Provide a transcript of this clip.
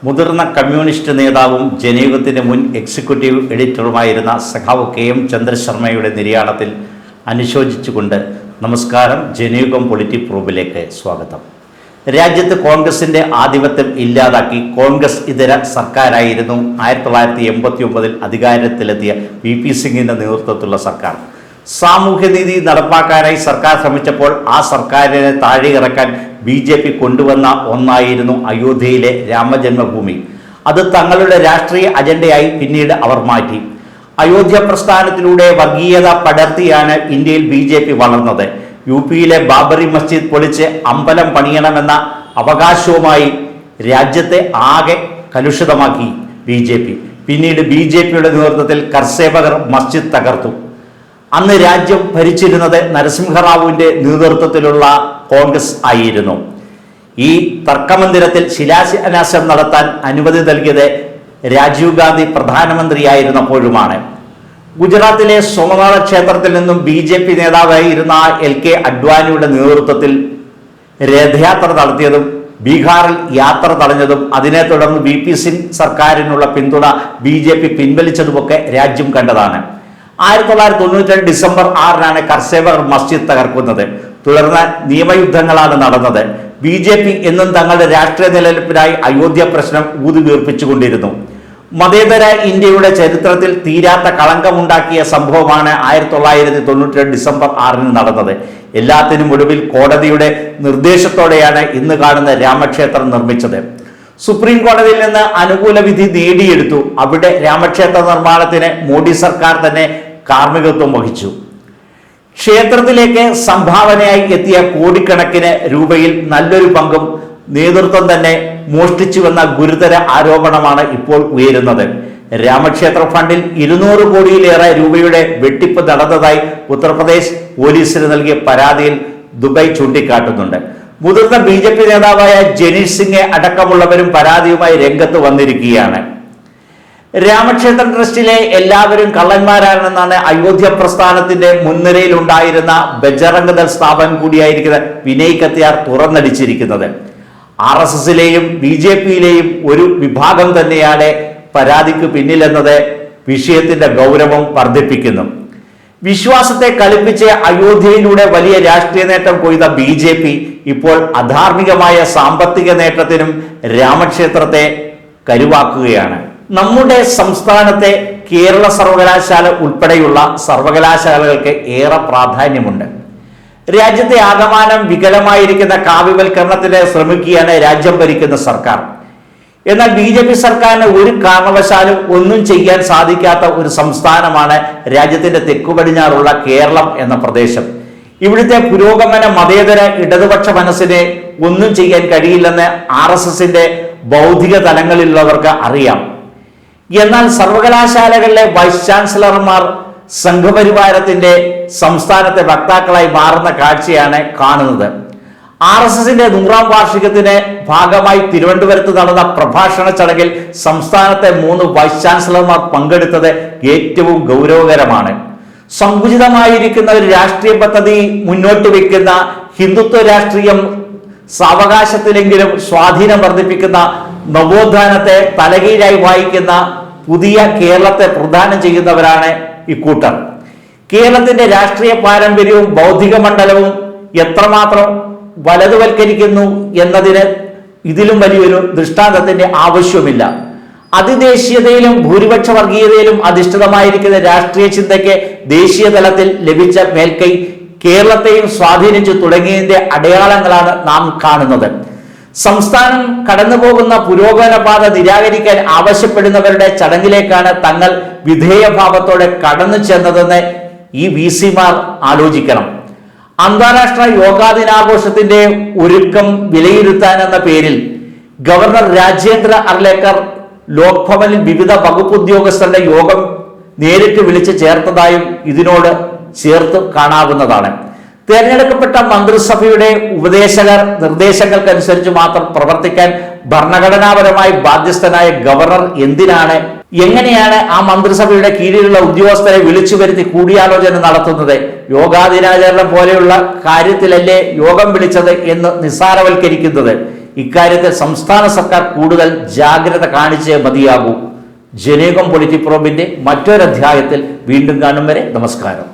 മുതിർന്ന കമ്മ്യൂണിസ്റ്റ് നേതാവും ജനയുഗത്തിൻ്റെ മുൻ എക്സിക്യൂട്ടീവ് എഡിറ്ററുമായിരുന്ന സഖാവ് കെ.എം. ചന്ദ്രശർമ്മയുടെ നിര്യാണത്തിൽ അനുശോചിച്ചുകൊണ്ട് നമസ്കാരം. ജനയുഗം പൊളിറ്റിക് പ്രൂബിലേക്ക് സ്വാഗതം. രാജ്യത്ത് കോൺഗ്രസിൻ്റെ ആധിപത്യം ഇല്ലാതാക്കി കോൺഗ്രസ് ഇതര സർക്കാരായിരുന്നു 1989 അധികാരത്തിലെത്തിയ വി.പി. സിംഗിൻ്റെ നേതൃത്വത്തിലുള്ള സർക്കാർ. സാമൂഹ്യനീതി നടപ്പാക്കാനായി സർക്കാർ ശ്രമിച്ചപ്പോൾ ആ സർക്കാരിനെ താഴെയിറക്കാൻ BJP കൊണ്ടുവന്ന ഒന്നായിരുന്നു അയോധ്യയിലെ രാമജന്മഭൂമി. അത് തങ്ങളുടെ രാഷ്ട്രീയ അജണ്ടയായി പിന്നീട് അവർ മാറ്റി. അയോധ്യ പ്രസ്ഥാനത്തിലൂടെ വർഗീയത പടർത്തിയാണ് ഇന്ത്യയിൽ BJP വളർന്നത്. UP-യിലെ ബാബറി മസ്ജിദ് പൊളിച്ച് അമ്പലം പണിയണമെന്ന അവകാശവുമായി രാജ്യത്തെ ആകെ കലുഷിതമാക്കി BJP. പിന്നീട് BJP-യുടെ നേതൃത്വത്തിൽ കർസേവകർ മസ്ജിദ് തകർത്തു. അന്ന് രാജ്യം ഭരിച്ചിരുന്നത് നരസിംഹറാവുവിൻ്റെ നേതൃത്വത്തിലുള്ള കോൺഗ്രസ് ആയിരുന്നു. ഈ തർക്കമന്ദിരത്തിൽ ശിലാന്യാസം നടത്താൻ അനുമതി നൽകിയത് രാജീവ് ഗാന്ധി പ്രധാനമന്ത്രിയായിരുന്നപ്പോഴുമാണ്. ഗുജറാത്തിലെ സോമനാഥ ക്ഷേത്രത്തിൽ നിന്നും BJP നേതാവായിരുന്ന LK അഡ്വാനിയുടെ നേതൃത്വത്തിൽ രഥയാത്ര നടത്തിയതും ബീഹാറിൽ യാത്ര തടഞ്ഞതും അതിനെ തുടർന്ന് VP സിംഗ് സർക്കാരിനുള്ള പിന്തുണ BJP പിൻവലിച്ചതുമൊക്കെ രാജ്യം കണ്ടതാണ്. 1992 ഡിസംബർ 6-നാണ് കർസേവർ മസ്ജിദ് തകർക്കുന്നത്. തുടർന്ന് നിയമയുദ്ധങ്ങളാണ് നടന്നത്. BJP എന്നും തങ്ങളുടെ രാഷ്ട്രീയ നിലനിൽപ്പിനായി അയോധ്യ പ്രശ്നം ഊതിവീർപ്പിച്ചുകൊണ്ടിരുന്നു. മതേതര ഇന്ത്യയുടെ ചരിത്രത്തിൽ തീരാത്ത കളങ്കമുണ്ടാക്കിയ സംഭവമാണ് 1992 ഡിസംബർ 6-ന് നടന്നത്. എല്ലാത്തിനും ഒടുവിൽ കോടതിയുടെ നിർദ്ദേശത്തോടെയാണ് ഇന്ന് കാണുന്ന രാമക്ഷേത്രം നിർമ്മിച്ചത്. സുപ്രീം കോടതിയിൽ നിന്ന് അനുകൂല വിധി നേടിയെടുത്തു. അവിടെ രാമക്ഷേത്ര നിർമ്മാണത്തിന് മോഡി സർക്കാർ തന്നെ കാർമ്മികത്വം വഹിച്ചു. ക്ഷേത്രത്തിലേക്ക് സംഭാവനയായി എത്തിയ കോടിക്കണക്കിന് രൂപയിൽ നല്ലൊരു പങ്കും നേതൃത്വം തന്നെ മോഷ്ടിച്ചുവെന്ന ഗുരുതര ആരോപണമാണ് ഇപ്പോൾ ഉയരുന്നത്. രാമക്ഷേത്ര ഫണ്ടിൽ 200 കോടിയിലേറെ രൂപയുടെ വെട്ടിപ്പ് നടന്നതായി ഉത്തർപ്രദേശ് പോലീസിന് നൽകിയ പരാതിയിൽ ദുബൈ ചൂണ്ടിക്കാട്ടുന്നുണ്ട്. മുതിർന്ന BJP നേതാവായ ജനീഷ് സിംഗ് അടക്കമുള്ളവരും പരാതിയുമായി രംഗത്ത് വന്നിരിക്കുകയാണ്. രാമക്ഷേത്ര ട്രസ്റ്റിലെ എല്ലാവരും കള്ളന്മാരാണെന്നാണ് അയോധ്യ പ്രസ്ഥാനത്തിന്റെ മുൻനിരയിൽ ഉണ്ടായിരുന്ന ബജറംഗ് ദൾ സ്ഥാപനം കൂടിയായിരിക്കുന്ന വിനയ് കത്തിയാർ തുറന്നടിച്ചിരിക്കുന്നത്. RSSലെയും BJPയിലെയും ഒരു വിഭാഗം തന്നെയാണ് പരാതിക്ക് പിന്നിലെന്നത് വിഷയത്തിന്റെ ഗൗരവം വർദ്ധിപ്പിക്കുന്നു. വിശ്വാസത്തെ കളിപ്പിച്ച് അയോധ്യയിലൂടെ വലിയ രാഷ്ട്രീയ നേട്ടം കൊയ്ത BJP ഇപ്പോൾ അധാർമികമായ സാമ്പത്തിക നേട്ടത്തിനും രാമക്ഷേത്രത്തെ കരുവാക്കുകയാണ്. നമ്മുടെ സംസ്ഥാനത്തെ കേരള സർവകലാശാല ഉൾപ്പെടെയുള്ള സർവകലാശാലകൾക്ക് ഏറെ പ്രാധാന്യമുണ്ട്. രാജ്യത്തെ ആകമാനം വികലമായിരിക്കുന്ന കാവ്യവൽക്കരണത്തിന് ശ്രമിക്കുകയാണ് രാജ്യം ഭരിക്കുന്ന സർക്കാർ. എന്നാൽ BJP സർക്കാരിന് ഒരു കാരണവശാലും ഒന്നും ചെയ്യാൻ സാധിക്കാത്ത ഒരു സംസ്ഥാനമാണ് രാജ്യത്തിന്റെ തെക്കുപടിഞ്ഞാറുള്ള കേരളം എന്ന പ്രദേശം. ഇവിടുത്തെ പുരോഗമന മതേതര ഇടതുപക്ഷ മനസ്സിനെ ഒന്നും ചെയ്യാൻ കഴിയില്ലെന്ന് RSSന്റെ ബൗദ്ധിക തലങ്ങളിലുള്ളവർക്ക് അറിയാം. എന്നാൽ സർവകലാശാലകളിലെ വൈസ് ചാൻസലർമാർ സംഘപരിവാരത്തിന്റെ സംസ്ഥാനത്തെ വക്താക്കളായി മാറുന്ന കാഴ്ചയാണ് കാണുന്നത്. RSSന്റെ 100ാം വാർഷികത്തിന് ഭാഗമായി തിരുവനന്തപുരത്ത് നടന്ന പ്രഭാഷണ ചടങ്ങിൽ സംസ്ഥാനത്തെ 3 വൈസ് ചാൻസലർമാർ പങ്കെടുത്തത് ഏറ്റവും ഗൗരവകരമാണ്. സങ്കുചിതമായിരിക്കുന്ന ഒരു രാഷ്ട്രീയ പദ്ധതി മുന്നോട്ട് വെക്കുന്ന ഹിന്ദുത്വ രാഷ്ട്രീയം സാവകാശത്തിലെങ്കിലും സ്വാധീനം വർദ്ധിപ്പിക്കുന്ന നവോത്ഥാനത്തെ തലകീഴായി വായിക്കുന്ന പുതിയ കേരളത്തെ പ്രദാനം ചെയ്യുന്നവരാണ് ഇക്കൂട്ടർ. കേരളത്തിന്റെ രാഷ്ട്രീയ പാരമ്പര്യവും ബൗദ്ധിക മണ്ഡലവും എത്രമാത്രം വലതുവൽക്കരിക്കുന്നു എന്നതിന് ഇതിലും വലിയൊരു ദൃഷ്ടാന്തത്തിന്റെ ആവശ്യമില്ല. അതിദേശീയതയിലും ഭൂരിപക്ഷ വർഗീയതയിലും അധിഷ്ഠിതമായിരിക്കുന്ന രാഷ്ട്രീയ ചിന്തയ്ക്ക് ദേശീയ തലത്തിൽ ലഭിച്ച മേൽക്കൈ കേരളത്തെയും സ്വാധീനിച്ചു തുടങ്ങിയതിന്റെ അടയാളങ്ങളാണ് നാം കാണുന്നത്. സംസ്ഥാനം കടന്നുപോകുന്ന പുരോഗമന പാത നിരാകരിക്കാൻ ആവശ്യപ്പെടുന്നവരുടെ ചടങ്ങിലേക്കാണ് തങ്ങൾ വിധേയഭാവത്തോടെ കടന്നു ചെന്നതെന്ന് ഈ VC-മാർ ആലോചിക്കണം. അന്താരാഷ്ട്ര യോഗാ ദിനാഘോഷത്തിന്റെ ഒരുക്കം വിലയിരുത്താൻ എന്ന പേരിൽ ഗവർണർ രാജേന്ദ്ര അർലേക്കർ ലോക്ഭവനിൽ വിവിധ വകുപ്പ് ഉദ്യോഗസ്ഥരുടെ യോഗം നേരിട്ട് വിളിച്ച് ചേർത്തതായും ഇതിനോട് ചേർത്ത് കാണാവുന്നതാണ്. തെരഞ്ഞെടുക്കപ്പെട്ട മന്ത്രിസഭയുടെ ഉപദേശകർ നിർദ്ദേശങ്ങൾക്കനുസരിച്ച് മാത്രം പ്രവർത്തിക്കാൻ ഭരണഘടനാപരമായി ബാധ്യസ്ഥനായ ഗവർണർ എങ്ങനെയാണ് ആ മന്ത്രിസഭയുടെ കീഴിലുള്ള ഉദ്യോഗസ്ഥരെ വിളിച്ചു വരുത്തി കൂടിയാലോചന നടത്തുന്നത്? യോഗാ ദിനാചരണം പോലെയുള്ള കാര്യത്തിലല്ലേ യോഗം വിളിച്ചത് എന്ന് നിസ്സാരവൽക്കരിക്കുന്നത്? ഇക്കാര്യത്തിൽ സംസ്ഥാന സർക്കാർ കൂടുതൽ ജാഗ്രത കാണിച്ചേ മതിയാകൂ. ജനയുഗം പൊളിറ്റിക് പ്രോബിന്റെ മറ്റൊരധ്യായത്തിൽ വീണ്ടും കാണും വരെ നമസ്കാരം.